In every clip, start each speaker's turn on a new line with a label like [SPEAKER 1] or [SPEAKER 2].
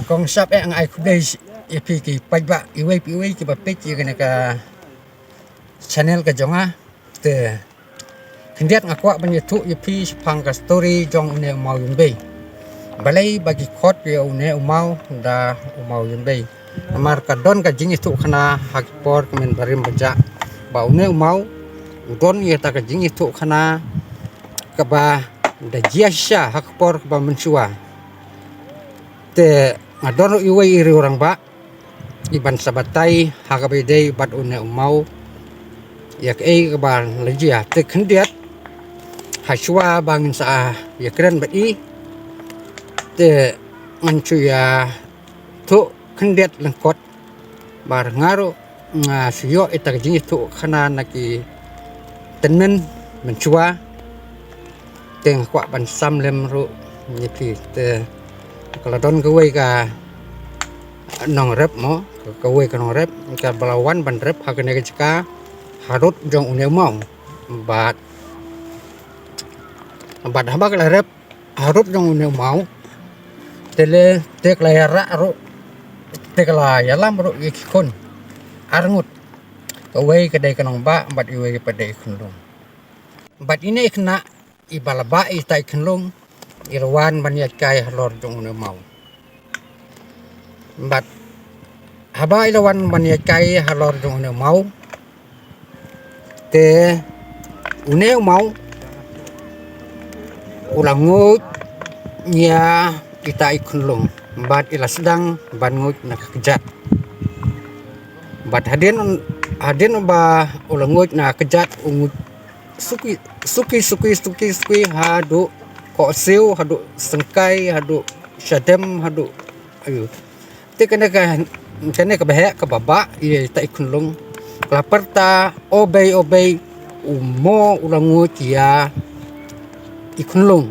[SPEAKER 1] kong sap ang ai kudai ipi ki pajba iwei ki bapet ki kena ka channel ka jonga te kendiat ngakwa banyetu ipi sepang ka story jong une mau yumbe balai bagi kot ya une umau da umau yumbe amar ka don ka jing itu kana hakpor kemen barim baja ba une umau don ya ta ka jing itu kana ka ba da jiasha hakpor ba mensua te ngadoro iwei iri orang ba iban sabatai hakabedei bat une umau yak ba lejia te kendiat haswa bangin sa ya keren bai te ngancuya tu kendiat lengkot bar ngaro nga siyo ita jing itu kana naki tenen mencua teng kwa ban sam lem ru nyipi te kalau don kawai ka nong rep mo kawai ka nong rep ka balawan ban rep hakane ka cika harut jong une mau bat haba ka rep harut jong une mau tele tek layara ru tek la yalam ru ikon arngut kawai ka dai ka nong ba bat iwe ka dai khundung bat ini kena ibalaba itai khundung irwan baniat kai halor jong une mau bat haba ilawan baniat kai halor jong une mau te une mau ulangut nya kita ikunlung bat ila sedang bangut nak kejat bat hadin ba ulangut na kejat ungut suki hadu ko siu hadu sengkai hadu syadem hadu ayo te kena ka bahaya ka baba ye ta ikunlung laperta obey umo ulangut ya ikunlung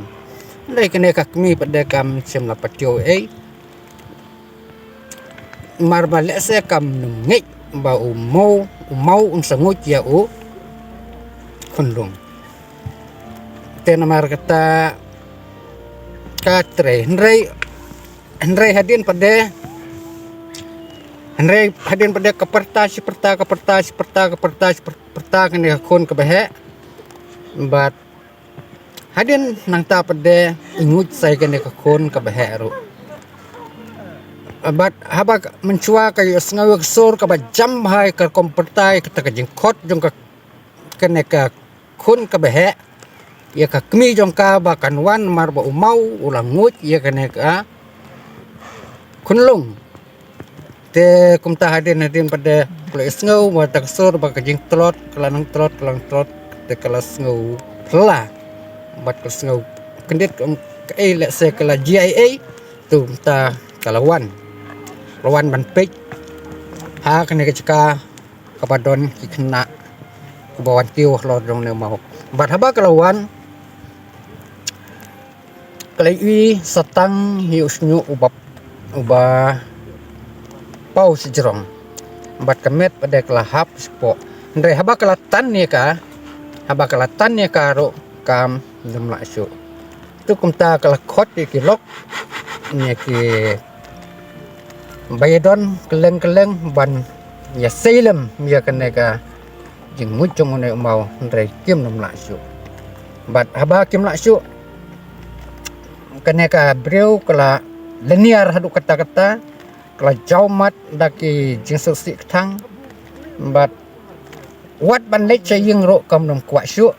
[SPEAKER 1] dai kena ka kami pada kam sem lapatio marba lese kam nungit ba umau unsangut ya u kunlung tenamar kata katre Henry hadin pada keperta kena kon kebahe bat hadin nang ta pada ingut saya kena kon kebahe ru bat haba mencua kayu sengawa kesur ka jam hai ka kompertai ka jengkot jong ka kena ka kon kebahe ya ka kemi jong ka bakan wan marba umau ulangut ya kena ka kunlung te kumta hadin pada play snow mata kesur baka jing telot kelang telot te kelas snow pela bat kelas snow kendit let's say kala GIA tu ta kalawan ban pek ha kena keceka kapadon kena kebawan tiu lor dong ne mau bat haba kalawan kalai satang hiusnyu ubah pau sejrong bat kemet pada kelahap sepo ndre haba kelatan ya ka ro kam demla su tu kumta kelakot ikilok nya ki bayadon keleng ban ya silem ya kena ka jengut jong ne mau ndre kim demla su bat haba kim la su kena ka breu kala linear hadu kata-kata kala jaumat daki jinsusi ketang bat wat ban lek caying ro kam nom kwa syu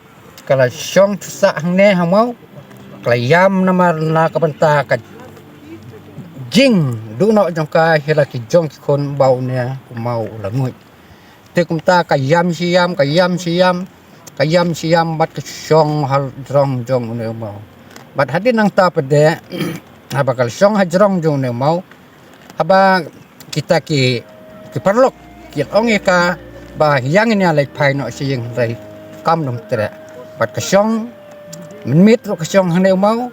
[SPEAKER 1] kala syong tusa hangne hamau kala yam namar na kapenta ka jing duno jongka helaki jong kon baunya mau langut te kumta ka yam siam bat ka syong hal jong ne mau bat hadin nang ta pede haba kal syong hajrong jong ne mau haba kita ki perlok ki onge ka ba yang ini alai pai no sing rai kam nom tre bat ka syong menmit ro ka syong hane mau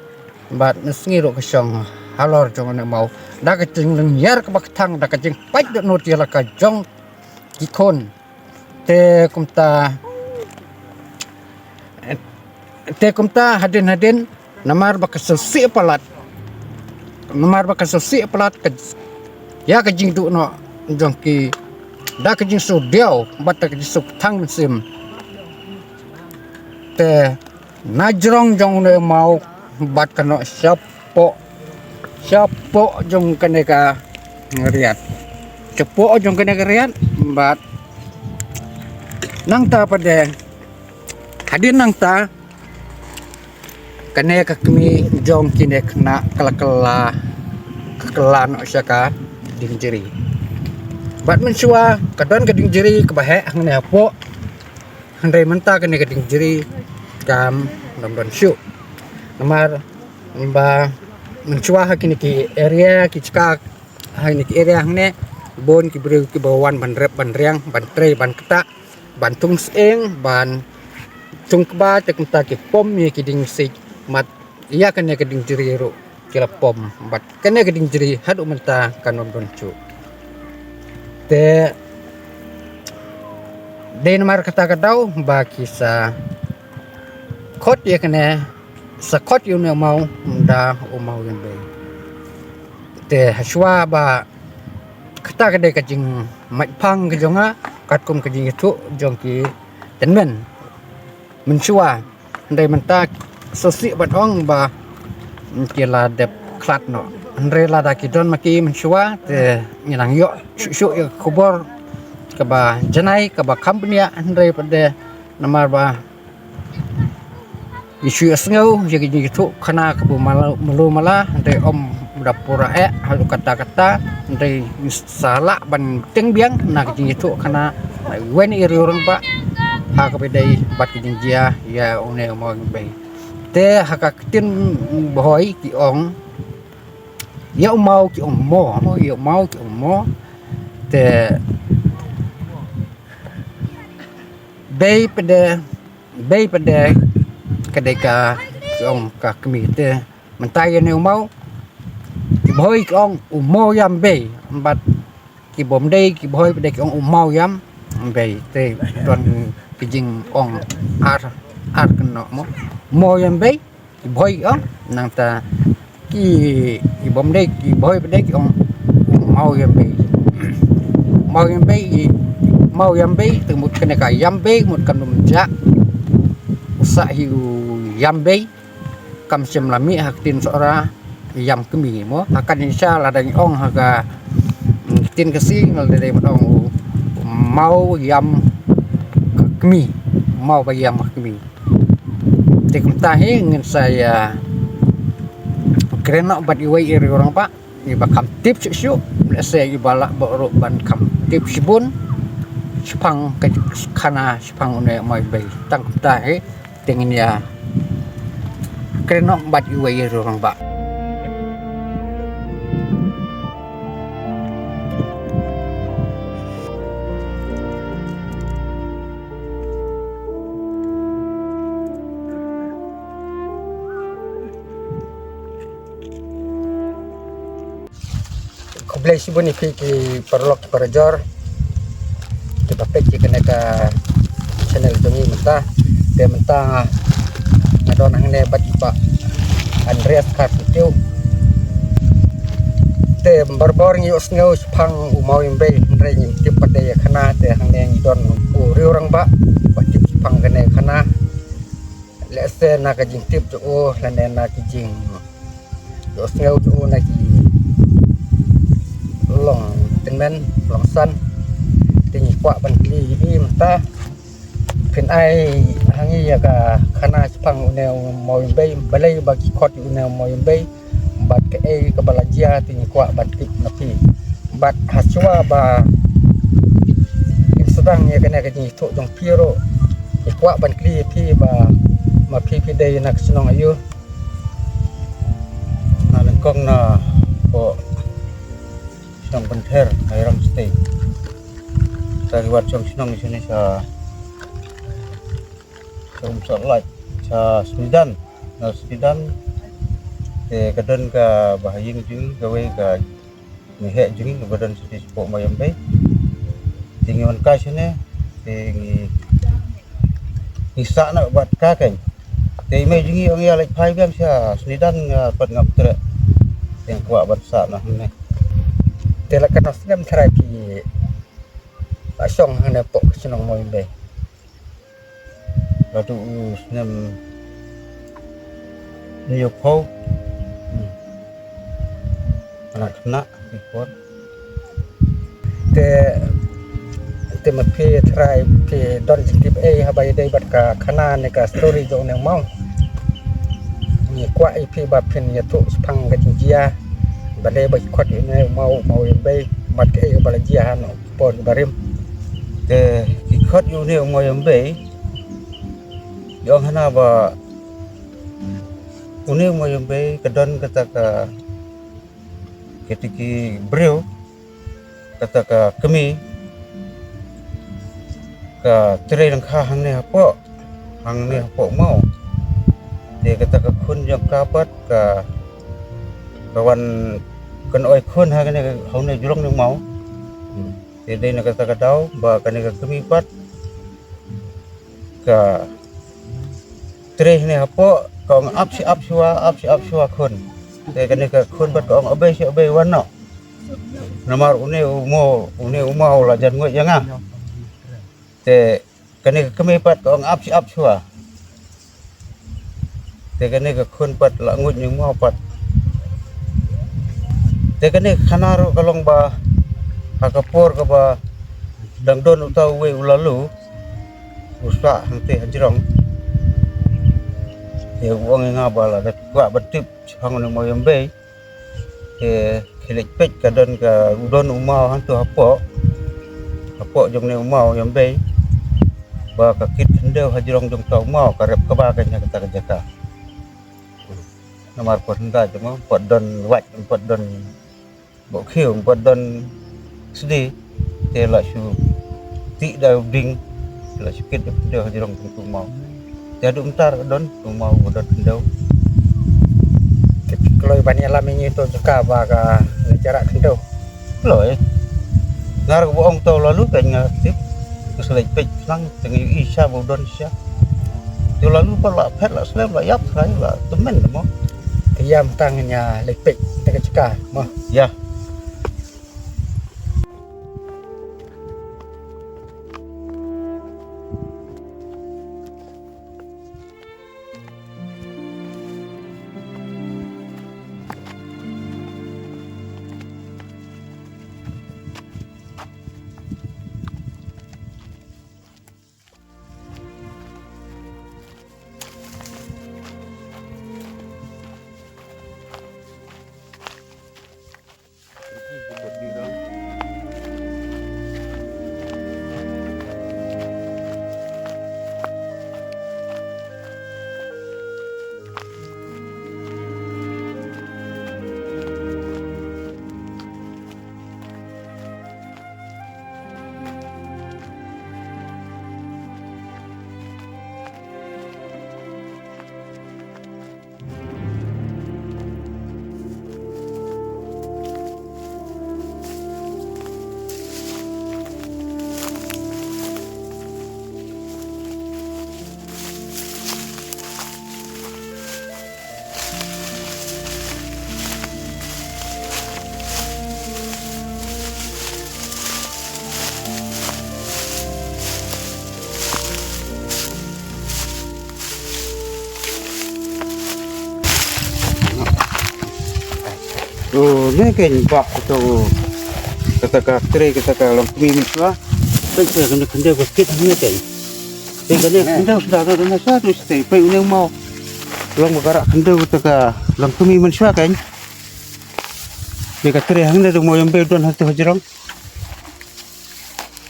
[SPEAKER 1] bat nesngi ro ka syong halor jong ne mau da ka jing lengyar ka baktang da ka jing pai do no tiala ka jong ki kon te kumta hadin namar baka selsi palat nomor ba kasosi pelat ke ya ke jing tu no jong ki da ke jing so deo bat ke jing so thang sim te najrong jong ne mau bat kano siapo jong kene ka ngeriat cepo jong kene ngeriat bat nang ta pada hadir nang ta kene ka kami jong kine kena kala no syaka ding jeri bat mensua kadon ka ding jeri ke bahe hang ne apo handai menta kene ka ding jeri kam nomdon syu nomor ba mensua hakini ki area ki cekak hakini ki area hang ne bon ki bru ki bawan ban rep ban riang ban tre ban ketak ban tung seng ban tung kba tek menta ki pom ye ki ding sik mat iya kene keding jeri ro kila pom bat kene keding jeri hadu menta kanon doncu te nomor kata kadau ba kisah kot ya kene sakot yu ne mau nda o mau yang be te haswa ba kata kede kajing mai pang ke jonga kat kum kajing itu jongki tenmen mensua ndai menta sosi bat ong ba kila dep klat no andre la da kidon maki mensua te ngilang yo syu yo kubor ka ba janai ka ba company andre pada namar ba isu asngau jadi gitu kana ka bu malu mala andre om dapura halu kata andre salah ban teng biang na gitu kana wen iri orang ba ha ka bedai bat kijia ya one mo be te hakakitin boy ki ong ya mau ki ong mo ya mau ki ong mo te bay pada kedeka ki ong ka kemi te mentai ne mau ki boy ki ong mo yam bay bat ki bom dei ki boy pada ki ong mau yam bay te ton ki jing ong ar keno mo yang bay ki boy ong nang ta ki bom dei ki boy pada ki ong mau yang bay temut kena ka yam bay mut kan lumja usa hiu yam bay kam sem lami haktin sora yam kemi mo akan insya Allah dari ong haga tin kesing dari ong mau yam kemi mau bayam kemi tahi ingin saya kerana bat iwai iri orang pak iba kam tip syu saya ibala baru ban kam tip sibun sepang kana sepang une mai bai tang tahi tingin ya kerana bat iwai iri orang pak Kublai sibun iki ki perlok perjor kita pek kena ka channel dongi menta te menta ngadon hang ne bat pak Andreas Kartiu te barbor ngi osngau pang umau imbe ndre ngi tip pada ya kana te hang ne ngi don uri orang ba tip pang kene kana lese na ka jing tip o lane na ki jing osngau o na ki long tenmen long san tinggi kuat ban kli ini menta ken ai hangi ya ka kana sepang uneu moimbe balai bagi kot uneu moimbe bat ke ka balajia tinggi kuat ban tip napi bat haswa ba sedang ya kena kini tok dong piro kuat ban kli pi ba ma pi dai nak senong ayu na lengkong na ko sang benter airam stay sa liwat sang sinong di sini sa umsat sa Smidan te kadon ka bahaying jing gawe ka mihe jing badan siti spok mayam bay tingiwan ka sini tingi isa na bat ka kan te me jingi ang ya like 5 yam sa Smidan pat ngap tre
[SPEAKER 2] yang kuat besar lah ni.
[SPEAKER 1] Telak kan nasdem terapi pasong hang nepok kesenong mo imbe.
[SPEAKER 2] Lalu nem nhiều phô anak kena report
[SPEAKER 1] te mat pe try pe don tip habai dai bat ka khana ne ka story jo ne mau ni kwa ip ba pen ya tu spang ka jia ba le ba khot ne mau imbe mat ke ba la jia han pon barim
[SPEAKER 2] ke ikut yu ni umur yang baik yang hana ba uni umur yang baik kedon kata ka ketiki beliau kata ka kami ka terai langkah hang ni apa mau dia kata ka kun yang kapat ka kawan kan oi kun hang ni hang ni julung ni mau dia nak kata ka dau ba kan ka kami pat ka terai ni apa kau up si shua kun dia kan ka kun pat kau abai wana nomor uni umau la jan ngoi jangan te kani kami pat ko ang up shua te kani ka khun pat la ngut nyung mau pat te kani khanar kalong ba hakapor ka ba dangdon utau we ulalu usa hangte hajrong te wong nga ba la kwa batip hang ni mo yambe te khilik pek kadon ka udon umau hang tu hapo jong ni umau yambe ba ka kit kendeu hajrong jong tau mau karep ka ba kan kata jaka nomor pot henda cuma pot don wat pot don bo khiu pot don sedi te la su ti da ding la su kit kendeu hajrong jong tau mau jadi untar don mau don kendeu
[SPEAKER 1] kalau banyak lami itu juga baga jarak kendau
[SPEAKER 2] loi ngar boong tau lalu kan ngatip keselai pek lang dengan isya bodon isya tu lalu pala pet la selem la yap sai la temen mo
[SPEAKER 1] tiam tangannya lepek dekat juga mah
[SPEAKER 2] ya ni kan pak tu kata ka tre kata ka lam mi miswa pe kena kende basket ni kai pe kene kende sudah ada na satu stay pe unang mau long magara kende kata ka lam mi miswa kan pe ka tre hang na mo yambe don hatu hajrong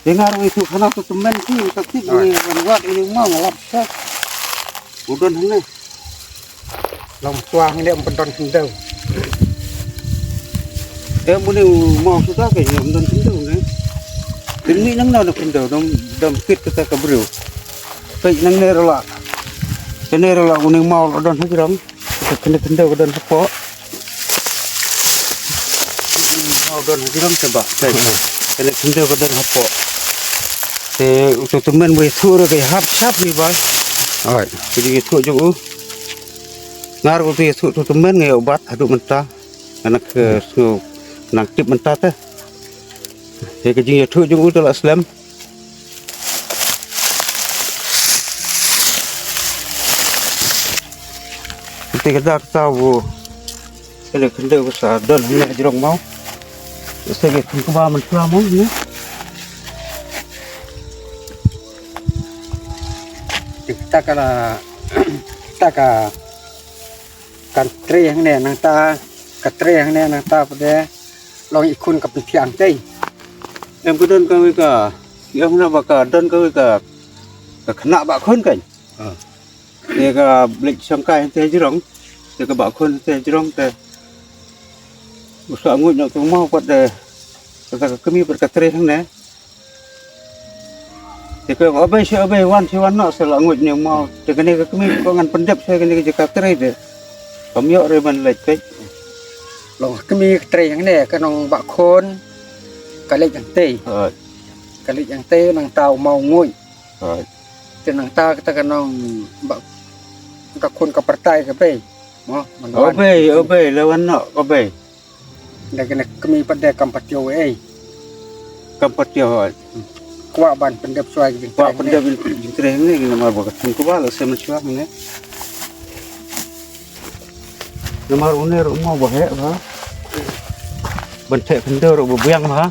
[SPEAKER 2] dengar itu kana tu temen ki takti ni wat ini mau ngalap sa udon hang
[SPEAKER 1] long tuang dia pedon kendau
[SPEAKER 2] em muốn mau sudah kayaknya belum tentu kan ini nang nak tentu dom kit kita kabru baik nang nerola uning mau don hajrong kita kena tentu don sepo mau don hajrong coba kena tentu don sepo untuk teman boleh tur ke hap ni bal alright jadi itu juga ngar untuk teman ngai obat aduk mentah anak su nang tip mentat ya ke jing ya thu jung utul aslam kita dak tahu ele kende besar dan hanya jerong mau saya ke kuba mentua mau ni
[SPEAKER 1] kita kala kita kan tre yang ne nang ta ka tre yang ne nang ta pade long ikun ka pitiang tei
[SPEAKER 2] em cứ đơn coi cả em là bà cả đơn coi cả khna bạ khôn cảnh thì cả lịch xong cái thế chứ rong thì cả bạ khôn thế chứ rong thế một số người nhậu cũng mau quật để cả cái mi bật cả tre thằng này thì cái ở bên one nọ sẽ là người nhiều mau thì cái này cái mi có ngăn phân đập cái này cái tre để có miệng rồi mình lệch cái
[SPEAKER 1] long ka mi tre yang ne ka nong ba khon ka le yang tei ka le yang tei nang tau mau ngui te nang ta ka nong ba ka khon ka partai ka pe mo man
[SPEAKER 2] ở bên là one nọ ở bên
[SPEAKER 1] da ka ka mi pade kam patio ei
[SPEAKER 2] kampat dia hoi
[SPEAKER 1] kwa ban pendep suai gi
[SPEAKER 2] pak pendap di tre ni nomor bakat ku bala saya mencuak ni nomor une rumah bahaya ba bentek kendor bubuyang ba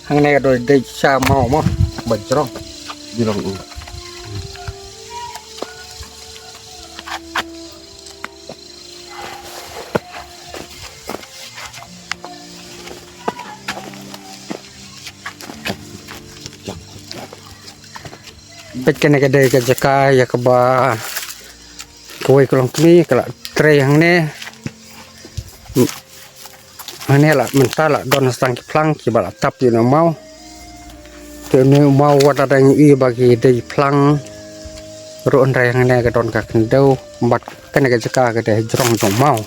[SPEAKER 1] hang ne do de cha mau mo bajrong
[SPEAKER 2] bilang
[SPEAKER 1] bet kene ke de ke jaka ya ke ba koi kolong ni kala tre hang ne ane la mentala don stang ki plang ki bala tap you know mau te ne mau wada dang i bagi de plang ro on re hang ne ke don ka kendau bat kene ke jaka ke de jrong jong mau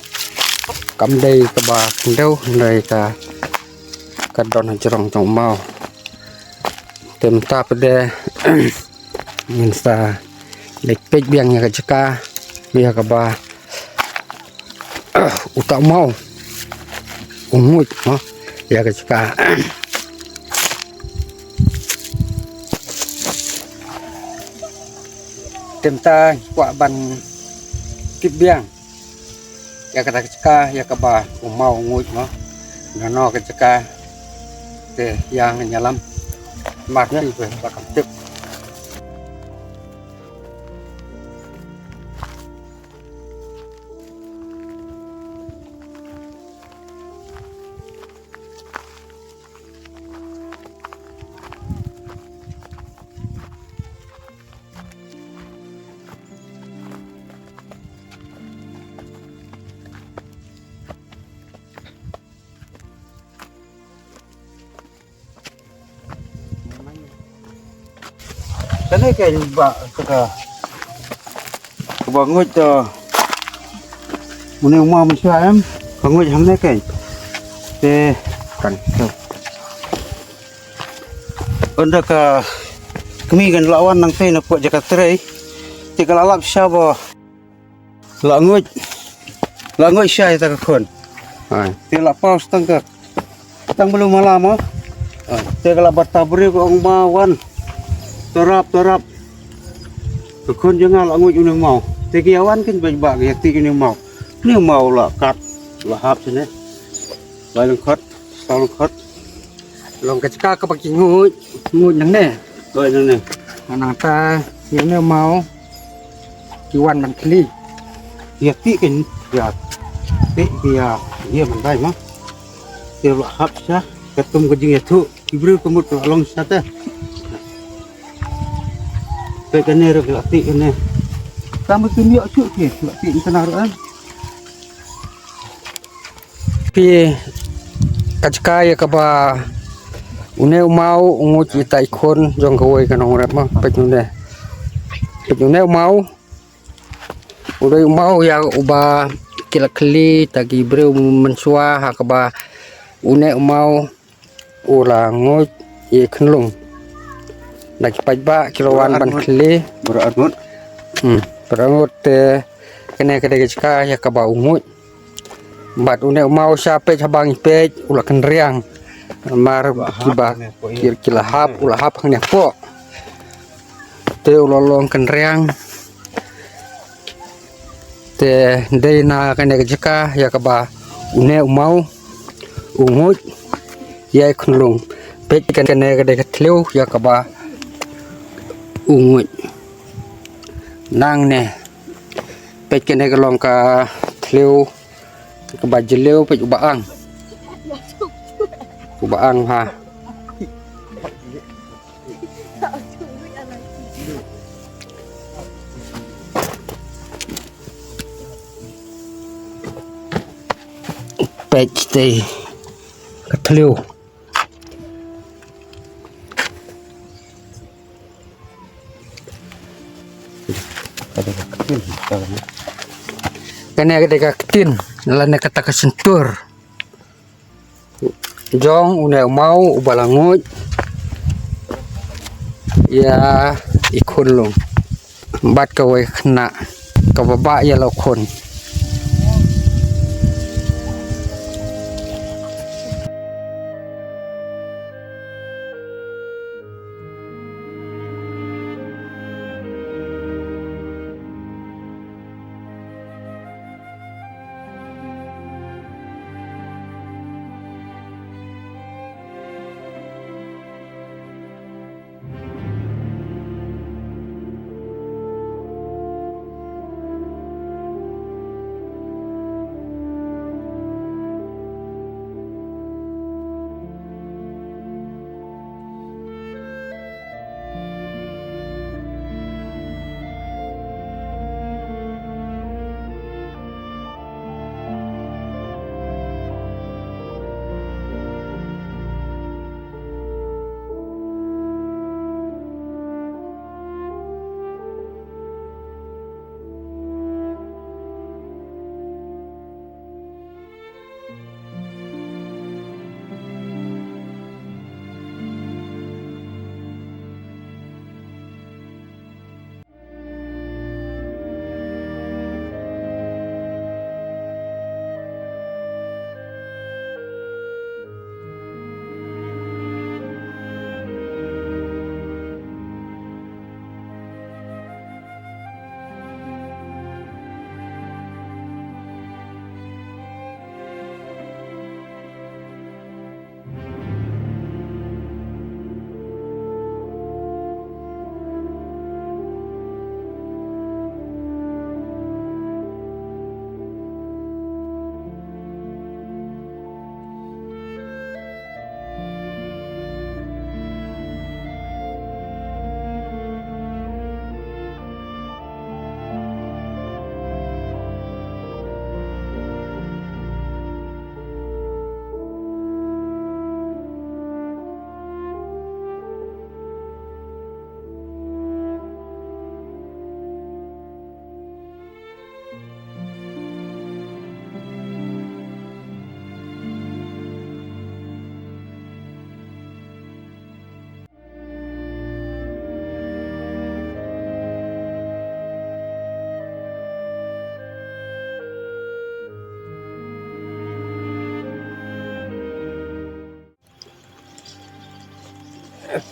[SPEAKER 1] kam de ke ba kendau nei ka don jrong jong mau tem tap de insta lek pej biang ya ka biar ka ba utak mau umut no ya ka temta kwa ban tip biang ya ka ya ka ba mau umut no no ka te yang nyalam mat ni ba kam tip
[SPEAKER 2] cái này cái bạ cái bà ngồi cho một nếu mà mình chơi em có ngồi hàng này cái thế cần anda ka kami kan lawan nang teh nak buat Jakarta ni tiga lalap siapa langoi syai tak kon tiga paus tangkak tang belum malam tiga labat tabri ko ang mawan terap kon jangan langoi unang mau tiga awan kan bak ya tiga unang mau ni mau lah kat lahap sini lain kat tahun kat
[SPEAKER 1] long ka chaka ka paki ngut nang ne
[SPEAKER 2] rồi nè
[SPEAKER 1] nang ta những nơi mau ki wan man kli
[SPEAKER 2] ya ti kan ya ti ya dia man dai ma ti la hap sa ketum ke jing tu ibru kemut along sata ke kene ro la ti kene tam ke mi chu ke la ti kana ro
[SPEAKER 1] pi ka chaka ya ka ba une mau ungu cita ikon jong kawai kanong rep mah pejune mau udah mau ya uba kila keli tagi breu mensua hakaba une mau ula ngot ye kenlung lagi pajba kiloan ban kli
[SPEAKER 2] berat
[SPEAKER 1] perangut kena kedai jika ya ka ba umut bat une mau siapa cabang ipej ulah kenriang mar kiba kilahap ulah hap hanya po te ulolong kenriang te deina kena jika ya ka ba une mau umut ya kunlung pej kena kedai ketleu ya ka ba umut nang ne pej kena kelong ka tleu ke bajeleu pej ubaang ha pej teh ke tleu kena kedai ketin lana kata kesentur jong une mau ubalangut ya ikun long bat kawai kena kababa ya lokon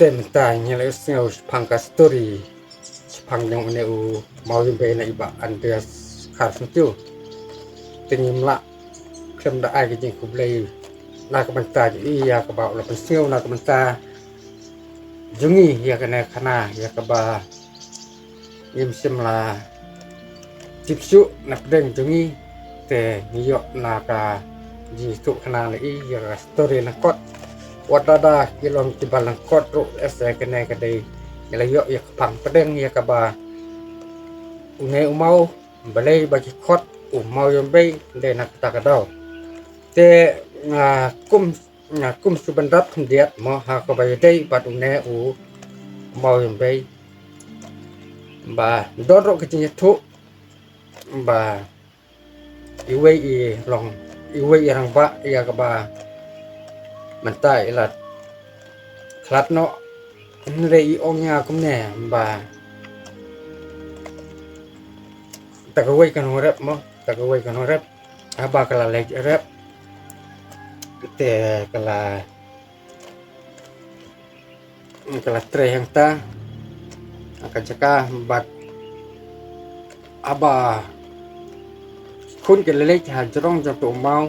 [SPEAKER 1] tem tanya le sing pangka story pang yang une u mau yumbe na iba andes khar sentiu tenyim la kem da ai ke ku blei na ka banta ji ya ka ba la pensiu na ka banta jungi ya kana kana ya ka ba yim sim la tipsu na pedeng jungi te niyo na ka ji tu kana le ya story na kot wadada kilong tibalang kot ro ese kene kadai ngelayo ya pang pedeng ya kaba une umau balai bagi kot umau yombe de nak takadau te kum subendat kendiat mo ha ka bayadai bat une u mau yombe ba doro kecinya tu ba iwe i long iwe yang ba ya kaba mentai ilat klat no Nrei ongnya kumne ba tagaway kan horep mo tagaway kan horep aba kala leg rep te kala tre yang ta akajaka bat aba kun ke lele ha jorong jong to mau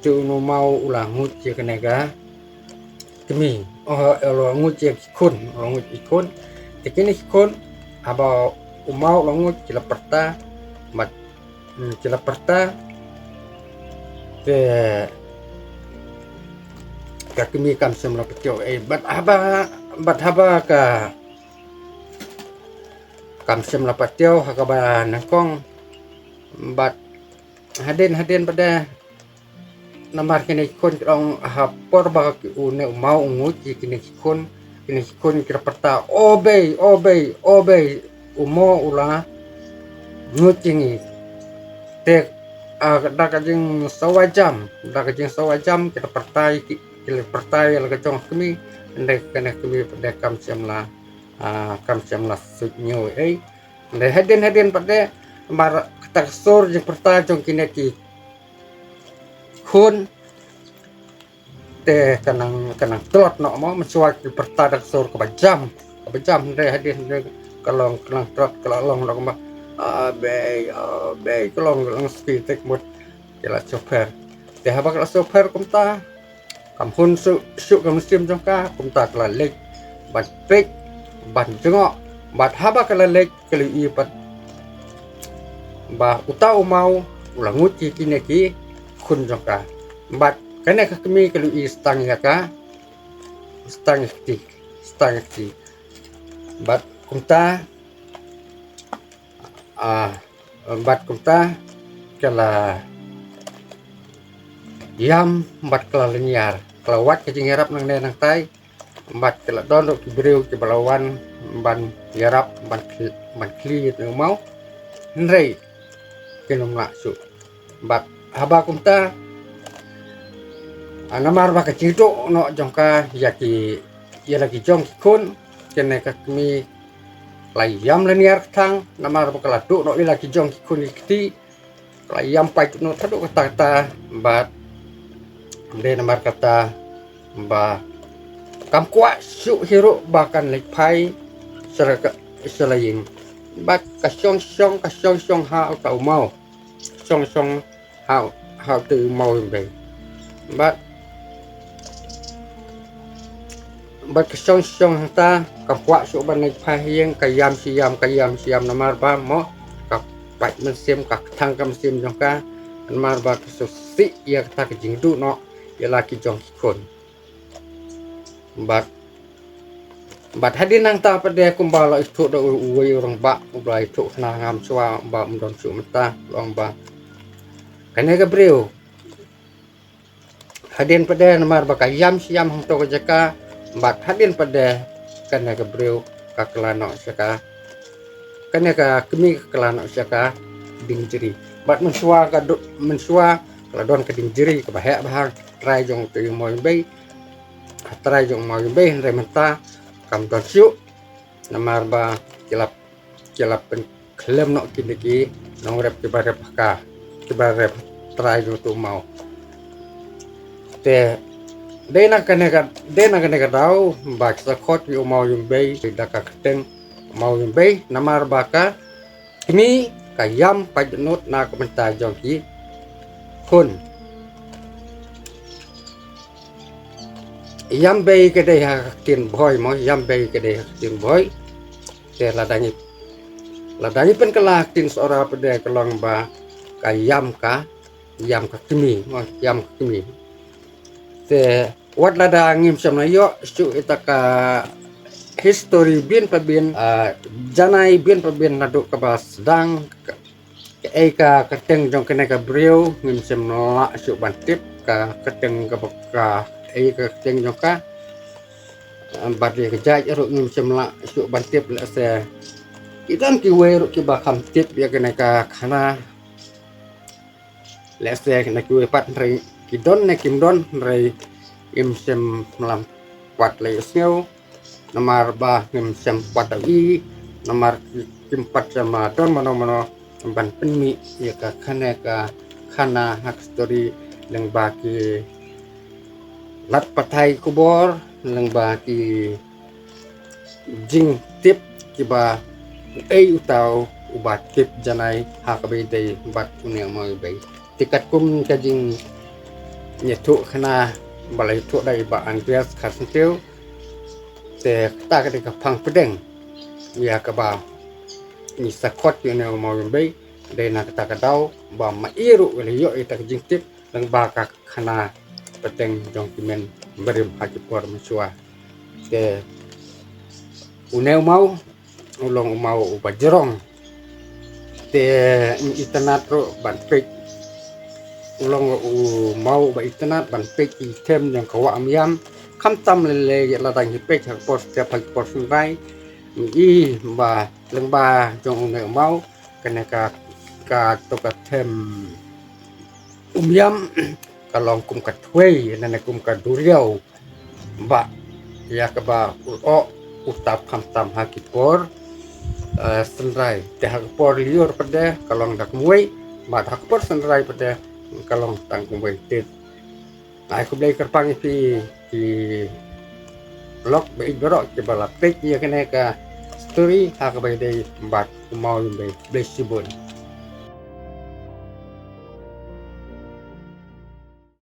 [SPEAKER 1] tu no mau ulang ngut je kenega kemi lo ngut je kun lo ngut ikun tekini kun aba umau lo ngut kila perta mat kila perta te ka kemi kam semla petio bat haba ka kam semla petio hakaba nangkong bat haden pada namar kini kun krong hapor ba ki une mau ngut kini kun kira perta obey umo ula ngut ini te dakajing sawajam kita pertai la kacong kami ndek kena kami pada kam semla sunyo ndek haden pada mar taksur jeng perta jong kini ki kun te kanang telot no mo mensuai ki perta taksur kebajam ndek haden kalong telot kalong no ma abe kalong spitek mut kala sofer te haba kala sofer kumta kam hun su kam sim jong ka kumta kala lek bat pek ban jengok bat haba kala lek kali i pat ba utau mau ulang uci kini ki kun jongka bat kene ka kami kalau i stang ya ka stang ti bat kumta bat kumta kala yam bat kala linyar kelawat kecing harap nang nang tai bat kala don ki breu ki balawan ban yarap ban kli itu mau nrei kinum laksu bat haba kumta anamar ba kacito no jongka yaki lagi jong kun kene ka kami layam leniar tang namar ba kala do no lagi jong kun ikti layam pai no tadu kata bat de namar kata ba kam kwa su hiro bahkan lek pai seraka selain bat kasong ha tau mau song how to mau be bat kasong ta kapwa su ban naik pahing kayam siam namar ba mo kap pai mesim kak thang kam sim jong ka namar ba susi ya ta jing du no ya laki jong kun bat hadin nang ta pada kumbala itu do uwe orang ba ublai itu na ngam swa ba mdon su mata long ba kane ga breu hadin pada namar ba kayam siam hong to jaka bat hadin pada kane ga breu ka kelano saka kane ka kemi kelano saka ding jeri bat mensua ladon ka ding jeri ka bahaya bahang trai jong tu moy bay re mata kam don siu namar ba kilap pen klem no kini nong rep kibarep try tu mau te dena kene ka dau ba sa khot yu mau yum bay da ka keteng mau yum bay namar ba ka kini kayam pajnut na komenta jong ki kun yam bay ke de tin boy mo yam bay ke de tin boy te ladani pen kala tin sora pede kelong ba kayam ka kemi mo yam ka kemi te wat lada ngim samna yo su itaka history bin pabin janai bin pabin nadu ka ba sedang ka keteng jong kene ka breu ngim samna su bantip ka keteng ka ka keteng jong ka bat ye kejaj ru ngim semla su bantip la se idan ki we ru ki ba kham tip ya kene ka khana la se kene ki we pat re ki don ne kim don re im sem melam pat le sneu nomor bah ngem sempat i nomor kimpat sama don mano ban penmi ya ka khana hak story leng baki lat patai kubor leng baki jing tip kiba utau ubat tip janai hak be dei bat unyang moi be tikat kum kajing nyetu khana balai tu dai ba angrias khasentiu te ta ka ka phang pedeng ya ka ba ni sakot yo ne mo be de na ta ka dau ba ma iru le yo ita jing tip lang ba ka khana pedeng jong kimen berim haji por mesua te uneu mau ulong mau ba jerong te internet ro ban pek ulong mau ba internet ban pek item yang kawa amiam kham tam le la dang pek hak por te phak por sun rai i ba leng ba jong uneu mau kena ka to ka tem umiam kalong kum ka thwei nana kum ka duriau ba ya ka ba o utap kham tam hakipor senrai te hakipor liur pada kalong dak muai ba hakipor senrai pada kalong tang kumbai tet ai ku blai kerpang pi blog be igoro ke bala pek ya kena ka story hak bai dei bat mau be blai sibun